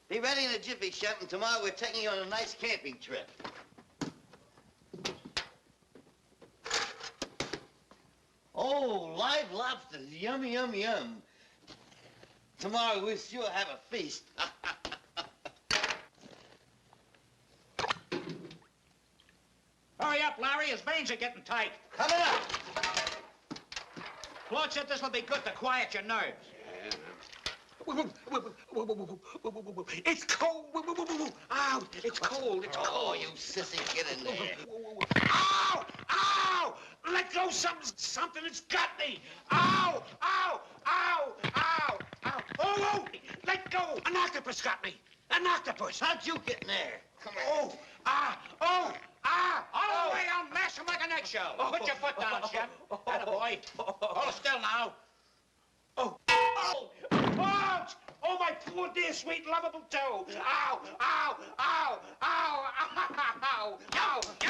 Be ready in a jiffy, Chef, and tomorrow we're taking you on a nice camping trip. Oh, live lobsters. Yum, yum, yum. Tomorrow we'll sure have a feast. Hurry up, Larry. His veins are getting tight. Coming up. Claude said this will be good to quiet your nerves. It's cold. Ow, it's cold. It's cold. Oh, you sissy, get in there. Ow! Ow! Let go something that's got me. Ow! Ow! Ow! Ow! Ow! Oh! Let go! An octopus got me. An octopus. How'd you get in there? Come on. Oh! Ah! Oh! Ah! All the way, I'll mash him like an eggshell. Put your foot down, Chef. Attaboy. Hold still now. Oh! Oh! Ouch! Oh, my poor, dear, sweet, lovable toe. Ow! Ow! Ow! Ow! Ow! Ow! Ow! Ow! Ow!